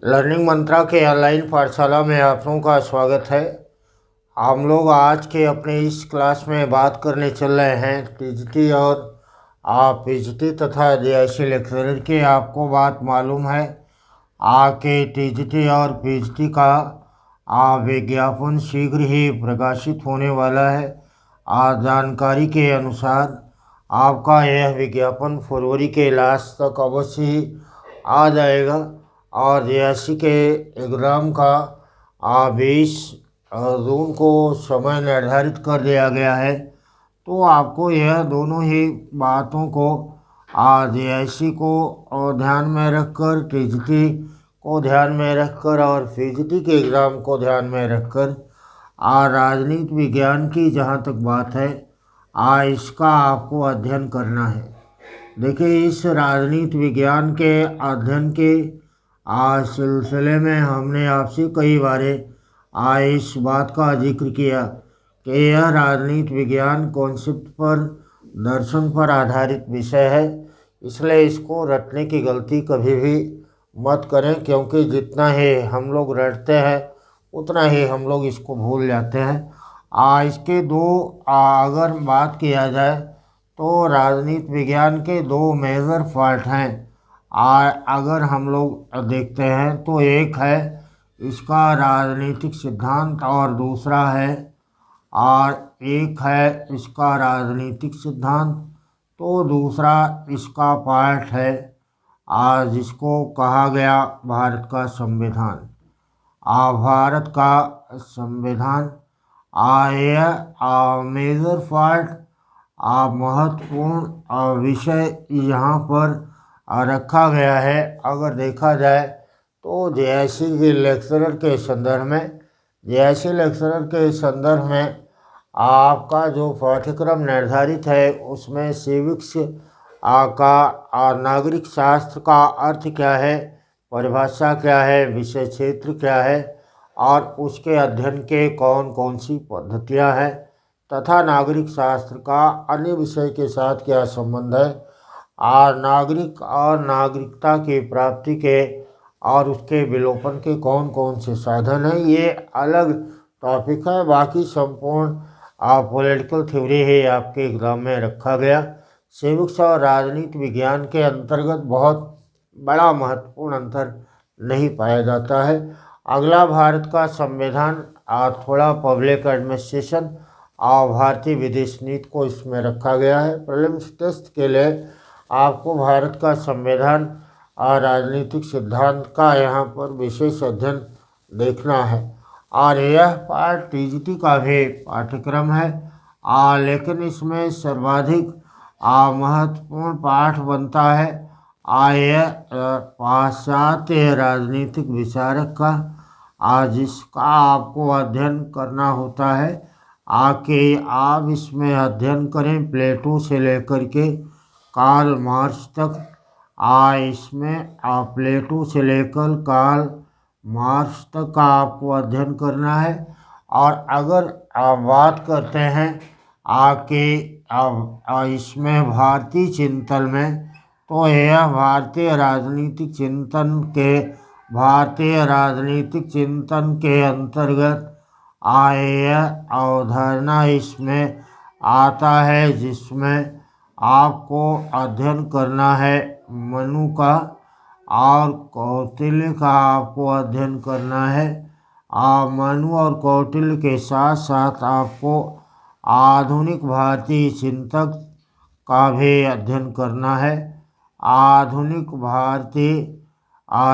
Learning मंत्रा के online पाठशाला में आप लोगों का स्वागत है। हम लोग आज के अपने इस क्लास में बात करने चल रहे हैं टीजीटी और पीजीटी तथा जेआईसी लेक्चरर की। आपको बात मालूम है के टीजीटी और पीजीटी का विज्ञापन शीघ्र ही प्रकाशित होने वाला है। जानकारी के अनुसार आपका यह विज्ञापन फरवरी के लास्ट तक अवश्य ही आ जाएगा और जेआईसी के एग्ज़ाम का 20 जून को समय निर्धारित कर दिया गया है। तो आपको यह दोनों ही बातों को जेआईसी को ध्यान में रखकर, टीजीटी को ध्यान में रखकर और पीजीटी के एग्ज़ाम को ध्यान में रखकर राजनीति विज्ञान की जहाँ तक बात है इसका आपको अध्ययन करना है। देखिए, इस राजनीति विज्ञान के अध्ययन के सिलसिले में हमने आपसे कई बार इस बात का जिक्र किया कि यह राजनीति विज्ञान कॉन्सेप्ट पर, दर्शन पर आधारित विषय है, इसलिए इसको रटने की गलती कभी भी मत करें, क्योंकि जितना ही हम लोग रटते हैं उतना ही हम लोग इसको भूल जाते हैं। इसके दो अगर बात किया जाए तो राजनीति विज्ञान के दो मेजर पार्ट हैं। अगर हम लोग देखते हैं तो एक है इसका राजनीतिक सिद्धांत और दूसरा है इसका राजनीतिक सिद्धांत तो दूसरा इसका पार्ट है जिसको कहा गया भारत का संविधान। भारत का संविधान यह मेजर पार्ट महत्वपूर्ण विषय यहाँ पर रखा गया है। अगर देखा जाए तो जेआईसी के लेक्चरर के संदर्भ में आपका जो पाठ्यक्रम निर्धारित है उसमें सिविक्स का नागरिक शास्त्र का अर्थ क्या है, परिभाषा क्या है, विषय क्षेत्र क्या है और उसके अध्ययन के कौन कौन सी पद्धतियाँ हैं तथा नागरिक शास्त्र का अन्य विषय के साथ क्या संबंध है, नागरिक और नागरिकता की प्राप्ति के और उसके विलोपन के कौन कौन से साधन हैं, ये अलग टॉपिक है। बाकी संपूर्ण पॉलिटिकल थ्योरी ही आपके एग्जाम में रखा गया। सिविक्स और राजनीति विज्ञान के अंतर्गत बहुत बड़ा महत्वपूर्ण अंतर नहीं पाया जाता है। अगला भारत का संविधान थोड़ा पब्लिक एडमिनिस्ट्रेशन और भारतीय विदेश नीति को इसमें रखा गया है। प्रीलिम्स टेस्ट के लिए आपको भारत का संविधान और राजनीतिक सिद्धांत का यहाँ पर विशेष अध्ययन देखना है और यह पार्ट टीजीटी का भी पाठ्यक्रम है। लेकिन इसमें सर्वाधिक महत्वपूर्ण पाठ बनता है पाश्चात्य राजनीतिक विचारक का, जिसका आपको अध्ययन करना होता है। आप इसमें अध्ययन करें प्लेटो से लेकर के कार्ल मार्क्स तक। इसमें प्लेटो से लेकर कार्ल मार्क्स तक का आपको अध्ययन करना है। और अगर आप बात करते हैं इसमें भारतीय चिंतन में, तो यह भारतीय राजनीतिक चिंतन के अंतर्गत यह अवधारणा इसमें आता है, जिसमें आपको अध्ययन करना है मनु का और कौटिल्य का आपको अध्ययन करना है। मनु और कौटिल्य के साथ साथ आपको आधुनिक भारतीय चिंतक का भी अध्ययन करना है। आधुनिक भारतीय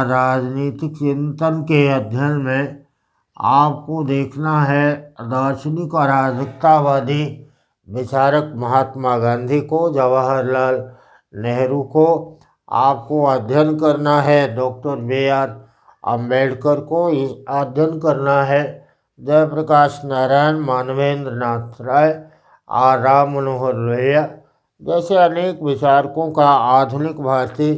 राजनीतिक चिंतन के अध्ययन में आपको देखना है दार्शनिक और आधुनिकतावादी विचारक महात्मा गांधी को, जवाहरलाल नेहरू को आपको अध्ययन करना है। डॉक्टर BR अम्बेडकर को अध्ययन करना है। जयप्रकाश नारायण, मानवेंद्र नाथ राय और राम मनोहर लोहिया जैसे अनेक विचारकों का आधुनिक भारतीय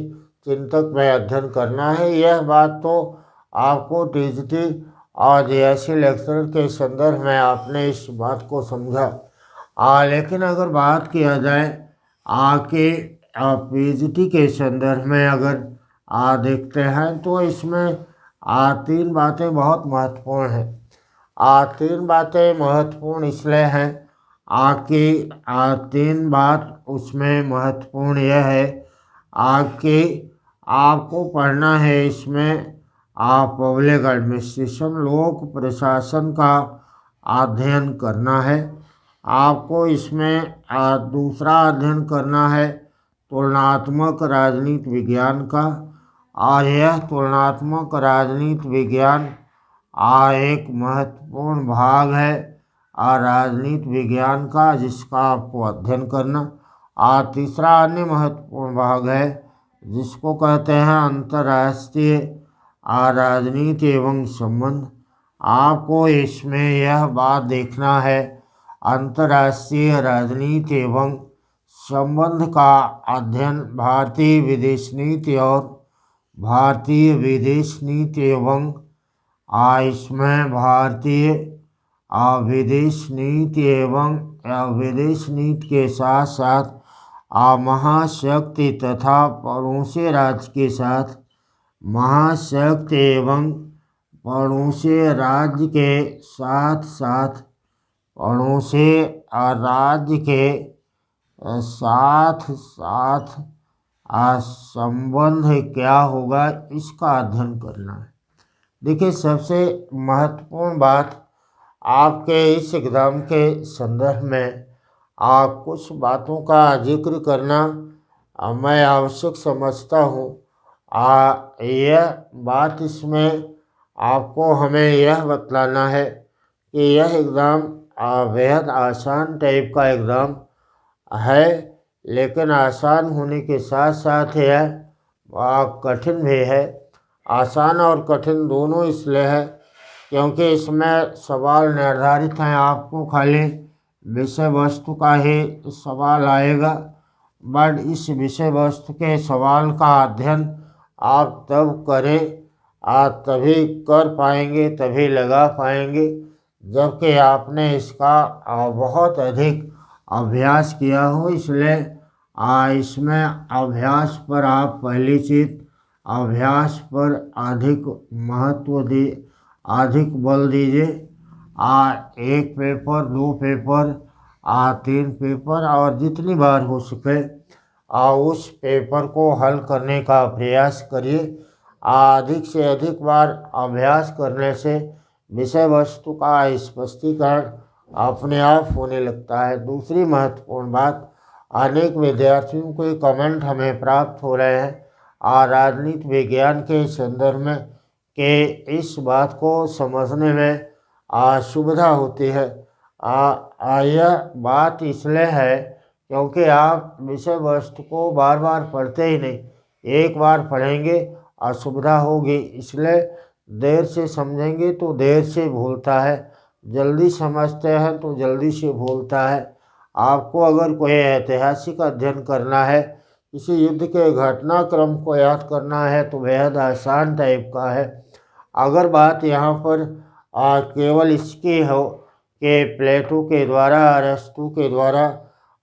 चिंतक में अध्ययन करना है। यह बात तो आपको टीजीटी और जेआईसी लेक्चरर के संदर्भ में आपने इस बात को समझा। लेकिन अगर बात किया जाए पीजीटी के संदर्भ में अगर देखते हैं तो इसमें तीन बातें बहुत महत्वपूर्ण हैं। तीन बातें महत्वपूर्ण इसलिए हैं कि तीन बात उसमें महत्वपूर्ण यह है कि आपको पढ़ना है इसमें पब्लिक एडमिनिस्ट्रेशन, लोक प्रशासन का अध्ययन करना है। आपको इसमें दूसरा अध्ययन करना है तुलनात्मक राजनीति विज्ञान का, और यह तुलनात्मक राजनीति विज्ञान एक महत्वपूर्ण भाग है राजनीति विज्ञान का, जिसका आपको अध्ययन करना। तीसरा अन्य महत्वपूर्ण भाग है जिसको कहते हैं अंतर्राष्ट्रीय राजनीति एवं संबंध। आपको इसमें यह बात देखना है अंतर्राष्ट्रीय राजनीति एवं संबंध का अध्ययन भारतीय विदेश नीति और भारतीय विदेश नीति एवं इसमें भारतीय विदेश नीति एवं विदेश नीति के साथ साथ महाशक्ति तथा पड़ोसी राज्य के साथ महाशक्ति एवं पड़ोसी राज्य के साथ साथ पड़ोसी राज्य के साथ साथ संबंध क्या होगा, इसका अध्ययन करना है। देखिए, सबसे महत्वपूर्ण बात आपके इस एग्ज़ाम के संदर्भ में कुछ बातों का जिक्र करना मैं आवश्यक समझता हूँ। यह बात इसमें आपको हमें यह बतलाना है कि यह एग्ज़ाम बेहद आसान टाइप का एग्ज़ाम है, लेकिन आसान होने के साथ साथ यह कठिन भी है। आसान और कठिन दोनों इसलिए है क्योंकि इसमें सवाल निर्धारित हैं। आपको खाली विषय वस्तु का ही सवाल आएगा, बट इस विषय वस्तु के सवाल का अध्ययन आप तब करें तभी कर पाएंगे, तभी लगा पाएंगे जबकि आपने इसका बहुत अधिक अभ्यास किया हो। इसलिए इसमें अभ्यास पर आप पहली चीज़ अभ्यास पर अधिक महत्व दी, अधिक बल दीजिए। एक पेपर, दो पेपर, तीन पेपर, और जितनी बार हो सके उस पेपर को हल करने का प्रयास करिए। अधिक से अधिक बार अभ्यास करने से विषय वस्तु का स्पष्टीकरण अपने आप होने लगता है। दूसरी महत्वपूर्ण बात, अनेक विद्यार्थियों के कमेंट हमें प्राप्त हो रहे हैं राजनीति विज्ञान के संदर्भ में कि इस बात को समझने में सुविधा होती है। यह बात इसलिए है क्योंकि आप विषय वस्तु को बार बार पढ़ते ही नहीं, एक बार पढ़ेंगे असुविधा होगी। इसलिए देर से समझेंगे तो देर से भूलता है, जल्दी समझते हैं तो जल्दी से भूलता है। आपको अगर कोई ऐतिहासिक अध्ययन करना है, किसी युद्ध के घटनाक्रम को याद करना है तो बेहद आसान टाइप का है। अगर बात यहाँ पर केवल इसकी हो कि प्लेटो के द्वारा, अरस्तु के द्वारा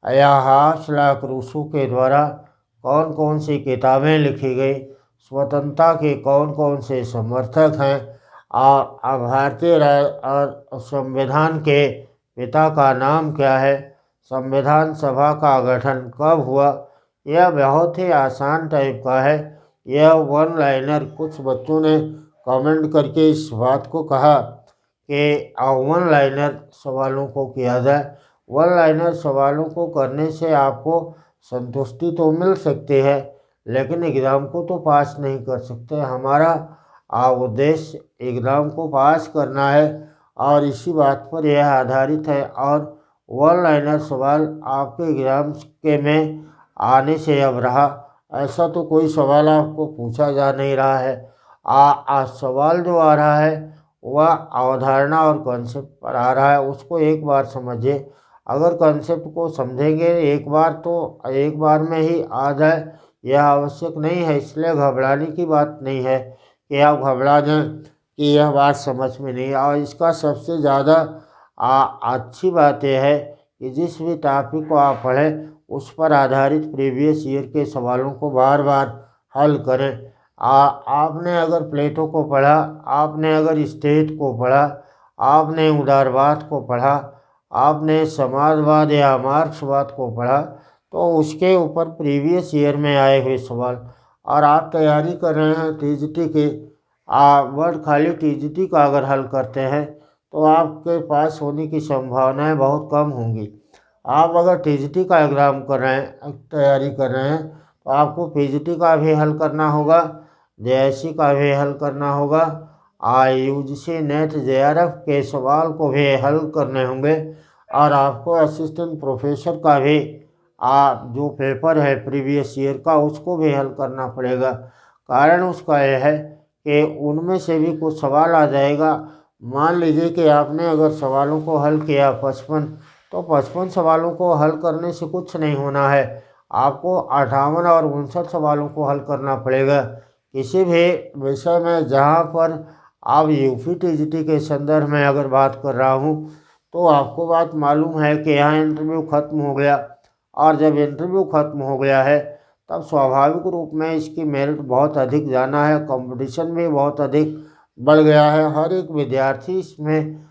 या हार्शलॉक रूसो के द्वारा कौन कौन सी किताबें लिखी गई, स्वतंत्रता के कौन कौन से समर्थक हैं, भारतीय संविधान के पिता का नाम क्या है, संविधान सभा का गठन कब हुआ, यह बहुत ही आसान टाइप का है। यह वन लाइनर, कुछ बच्चों ने कमेंट करके इस बात को कहा कि वन लाइनर सवालों को किया जाए। वन लाइनर सवालों को करने से आपको संतुष्टि तो मिल सकती है, लेकिन एग्ज़ाम को तो पास नहीं कर सकते। हमारा उद्देश्य एग्ज़ाम को पास करना है और इसी बात पर यह आधारित है। और वन लाइनर सवाल आपके एग्ज़ाम के में आने से अब रहा, ऐसा तो कोई सवाल आपको पूछा जा नहीं रहा है। सवाल जो आ रहा है वह अवधारणा और कॉन्सेप्ट पर आ रहा है, उसको एक बार समझिए। अगर कॉन्सेप्ट को समझेंगे एक बार तो एक बार में ही आ जाए यह आवश्यक नहीं है। इसलिए घबराने की बात नहीं है कि आप घबरा जाएं कि यह बात समझ में नहीं। और इसका सबसे ज़्यादा अच्छी बात यह है कि जिस भी टॉपिक को आप पढ़ें उस पर आधारित प्रीवियस ईयर के सवालों को बार बार हल करें। आपने अगर प्लेटो को पढ़ा, आपने अगर स्टेट को पढ़ा, आपने उदारवाद को पढ़ा, आपने समाजवाद या मार्क्सवाद को पढ़ा, तो उसके ऊपर प्रीवियस ईयर में आए हुए सवाल, और आप तैयारी कर रहे हैं टीजीटी के, वर्ड खाली टीजीटी का अगर हल करते हैं तो आपके पास होने की संभावनाएं बहुत कम होंगी। आप अगर टीजीटी का एग्ज़ाम कर रहे हैं, तैयारी कर रहे हैं, तो आपको पीजीटी का भी हल करना होगा, जेएससी का भी हल करना होगा, यूजीसी नेट जेआरएफ के सवाल को भी हल करने होंगे, और आपको असिस्टेंट प्रोफेसर का भी जो पेपर है प्रीवियस ईयर का उसको भी हल करना पड़ेगा। कारण उसका यह है कि उनमें से भी कुछ सवाल आ जाएगा। मान लीजिए कि आपने अगर सवालों को हल किया 55, तो 55 सवालों को हल करने से कुछ नहीं होना है, आपको 58 और 59 सवालों को हल करना पड़ेगा। किसी भी विषय में जहाँ पर आप यूपी टीजीटी के संदर्भ में अगर बात कर रहा हूँ, तो आपको बात मालूम है कि यहाँ इंटरव्यू ख़त्म हो गया, और जब इंटरव्यू ख़त्म हो गया है तब स्वाभाविक रूप में इसकी मेरिट बहुत अधिक जाना है, कंपटीशन भी बहुत अधिक बढ़ गया है, हर एक विद्यार्थी इसमें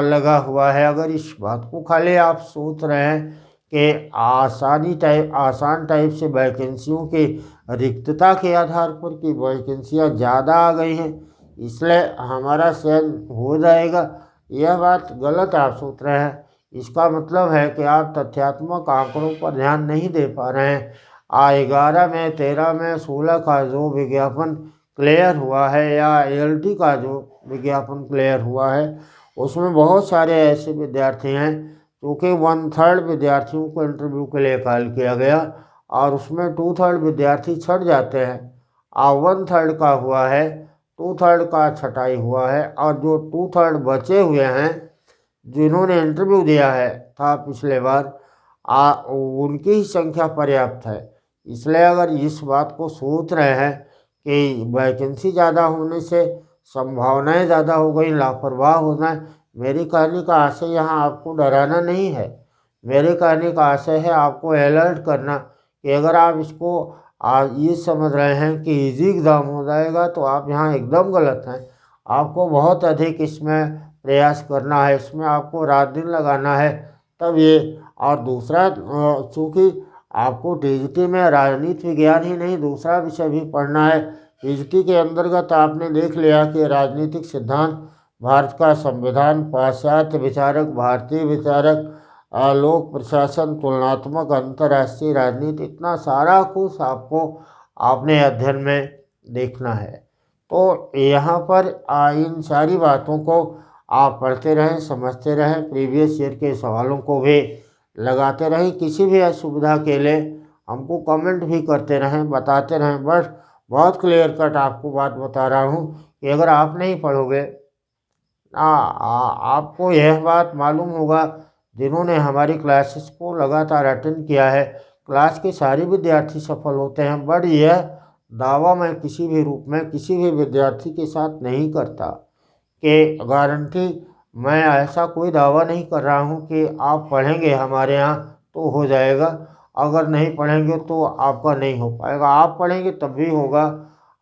लगा हुआ है। अगर इस बात को खाली आप सोच रहे हैं कि आसान टाइप से वैकेंसियों की रिक्तता के आधार पर कि वैकेंसियाँ ज़्यादा आ गई हैं इसलिए हमारा चयन हो जाएगा, यह बात गलत आप सोच रहे हैं। इसका मतलब है कि आप तथ्यात्मक आंकड़ों पर ध्यान नहीं दे पा रहे हैं। 11 में, 13 में, 16 का जो विज्ञापन क्लियर हुआ है या एलटी का जो विज्ञापन क्लियर हुआ है, उसमें बहुत सारे ऐसे विद्यार्थी हैं, क्योंकि 1/3 विद्यार्थियों को इंटरव्यू के लिए कॉल किया गया और उसमें 2/3 विद्यार्थी छट जाते हैं, और 1/3 का हुआ है, 2/3 का छटाई हुआ है, और जो 2/3 बचे हुए हैं जिन्होंने इंटरव्यू दिया है था पिछले बार, उनकी ही संख्या पर्याप्त है। इसलिए अगर इस बात को सोच रहे हैं कि वैकेंसी ज़्यादा होने से संभावनाएं ज़्यादा हो गई, लापरवाह होना है, मेरी कहने का आशय यहाँ आपको डराना नहीं है। मेरे कहने का आशय है आपको अलर्ट करना कि अगर आप इसको ये समझ रहे हैं कि इजी एग्ज़ाम हो जाएगा तो आप यहाँ एकदम गलत हैं। आपको बहुत अधिक इसमें प्रयास करना है, इसमें आपको रात दिन लगाना है तब ये। और दूसरा, चूँकि आपको टीजीटी में राजनीति विज्ञान ही नहीं दूसरा विषय भी पढ़ना है। टीजीटी के अंतर्गत आपने देख लिया कि राजनीतिक सिद्धांत, भारत का संविधान, पाश्चात्य विचारक, भारतीय विचारक, लोक प्रशासन, तुलनात्मक अंतर्राष्ट्रीय राजनीति, इतना सारा कुछ आपको अपने अध्ययन में देखना है। तो यहाँ पर इन सारी बातों को आप पढ़ते रहें, समझते रहें, प्रीवियस ईयर के सवालों को भी लगाते रहें। किसी भी असुविधा के लिए हमको कमेंट भी करते रहें, बताते रहें। बस बहुत क्लियर कट आपको बात बता रहा हूँ कि अगर आप नहीं पढ़ोगे, आपको यह बात मालूम होगा जिन्होंने हमारी क्लासेस को लगातार अटेंड किया है, क्लास के सारे विद्यार्थी सफल होते हैं, बट यह दावा मैं किसी भी रूप में किसी भी विद्यार्थी के साथ नहीं करता कि गारंटी, मैं ऐसा कोई दावा नहीं कर रहा हूँ कि आप पढ़ेंगे हमारे यहाँ तो हो जाएगा, अगर नहीं पढ़ेंगे तो आपका नहीं हो पाएगा। आप पढ़ेंगे तब भी होगा,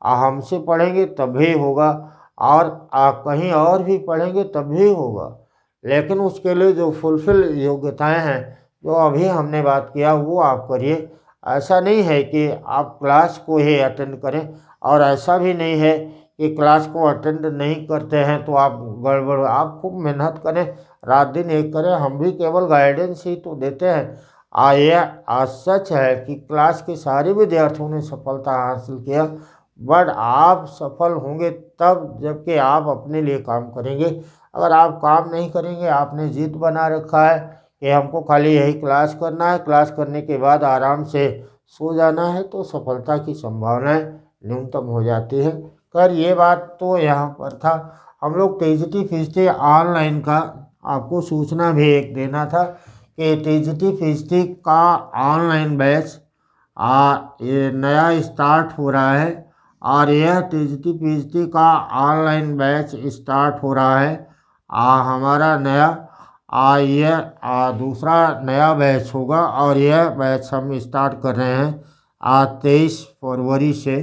हमसे पढ़ेंगे तब भी होगा, और आप कहीं और भी पढ़ेंगे तब भी होगा। लेकिन उसके लिए जो फुलफिल योग्यताएं हैं, जो अभी हमने बात किया, वो आप करिए। ऐसा नहीं है कि आप क्लास को ही अटेंड करें, और ऐसा भी नहीं है कि क्लास को अटेंड नहीं करते हैं तो आप गड़बड़। आप खूब मेहनत करें, रात दिन एक करें, हम भी केवल गाइडेंस ही तो देते हैं। यह सच है कि क्लास के सारे विद्यार्थियों ने सफलता हासिल किया, बट आप सफल होंगे तब जबकि आप अपने लिए काम करेंगे। अगर आप काम नहीं करेंगे, आपने जिद बना रखा है कि हमको खाली यही क्लास करना है, क्लास करने के बाद आराम से सो जाना है, तो सफलता की संभावनाएं न्यूनतम हो जाती है। खैर ये बात तो यहाँ पर था। हम लोग टीजीटी फीसदी ऑनलाइन का आपको सूचना भी एक देना था कि टीजीटी फीसदी का ऑनलाइन बैच ये नया स्टार्ट हो रहा है, और यह टीजीटी फीसदी का ऑनलाइन बैच स्टार्ट हो रहा है। हमारा नया यह दूसरा नया बैच होगा, और यह बैच हम स्टार्ट कर रहे हैं 23 फरवरी से।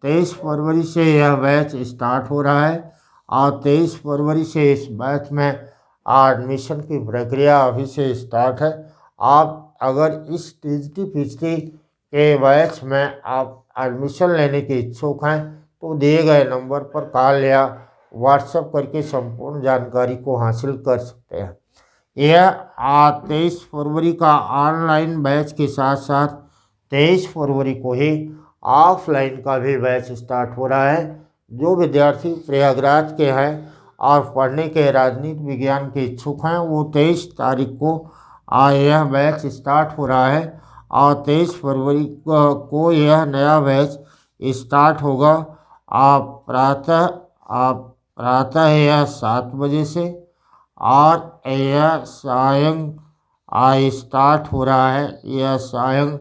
23 फरवरी से यह बैच स्टार्ट हो रहा है और 23 फरवरी से इस बैच में एडमिशन की प्रक्रिया अभी से स्टार्ट है। आप अगर इस टीजीटी पीजीटी के बैच में आप एडमिशन लेने के इच्छुक हैं तो दिए गए नंबर पर कॉल या व्हाट्सएप करके संपूर्ण जानकारी को हासिल कर सकते हैं। यह 23 फरवरी का ऑनलाइन बैच के साथ साथ 23 फरवरी को ही ऑफलाइन का भी बैच स्टार्ट हो रहा है। जो विद्यार्थी प्रयागराज के हैं और पढ़ने के राजनीति विज्ञान के इच्छुक हैं वो 23 तारीख को यह बैच स्टार्ट हो रहा है और 23 फरवरी को यह नया बैच स्टार्ट होगा। आप प्रातः यह 7 बजे से और यह सायं स्टार्ट हो रहा है, यह सायं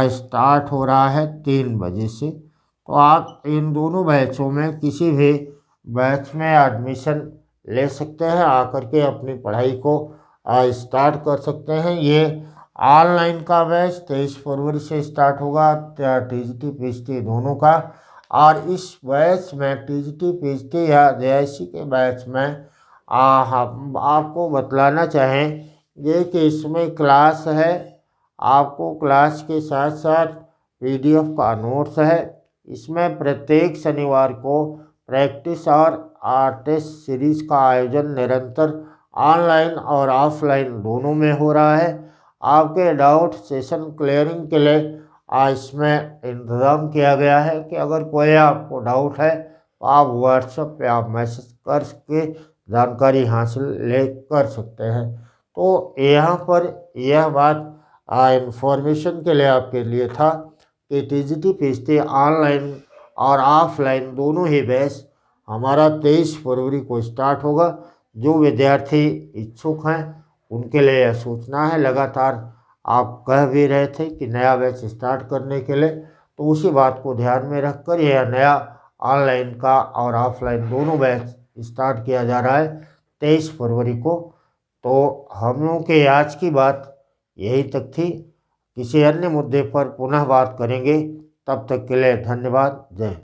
स्टार्ट हो रहा है 3 बजे से। तो आप इन दोनों बैचों में किसी भी बैच में एडमिशन ले सकते हैं, आकर के अपनी पढ़ाई को स्टार्ट कर सकते हैं। ये ऑनलाइन का बैच 23 फरवरी से स्टार्ट होगा, टीजीटी पीजीटी दोनों का। और इस बैच में टीजीटी पीजीटी या जेआईसी के बैच में हम आपको बतलाना चाहेंगे कि इसमें क्लास है, आपको क्लास के साथ साथ पीडीएफ का नोट्स है। इसमें प्रत्येक शनिवार को प्रैक्टिस और टेस्ट सीरीज का आयोजन निरंतर ऑनलाइन और ऑफलाइन दोनों में हो रहा है। आपके डाउट सेशन क्लियरिंग के लिए इसमें इंतज़ाम किया गया है कि अगर कोई आपको डाउट है तो आप व्हाट्सएप पे आप मैसेज कर के जानकारी हासिल ले कर सकते हैं। तो यहाँ पर यह बात इंफॉर्मेशन के लिए आपके लिए था कि टीजीटी पीजीटी ऑनलाइन और ऑफलाइन दोनों ही बैच हमारा 23 फरवरी को स्टार्ट होगा। जो विद्यार्थी इच्छुक हैं उनके लिए यह सूचना है। लगातार आप कह भी रहे थे कि नया बैच स्टार्ट करने के लिए, तो उसी बात को ध्यान में रखकर यह नया ऑनलाइन का और ऑफलाइन दोनों बैच स्टार्ट किया जा रहा है 23 फरवरी को। तो हम लोगों के आज की बात यही तक थी। किसी अन्य मुद्दे पर पुनः बात करेंगे। तब तक के लिए धन्यवाद। जय।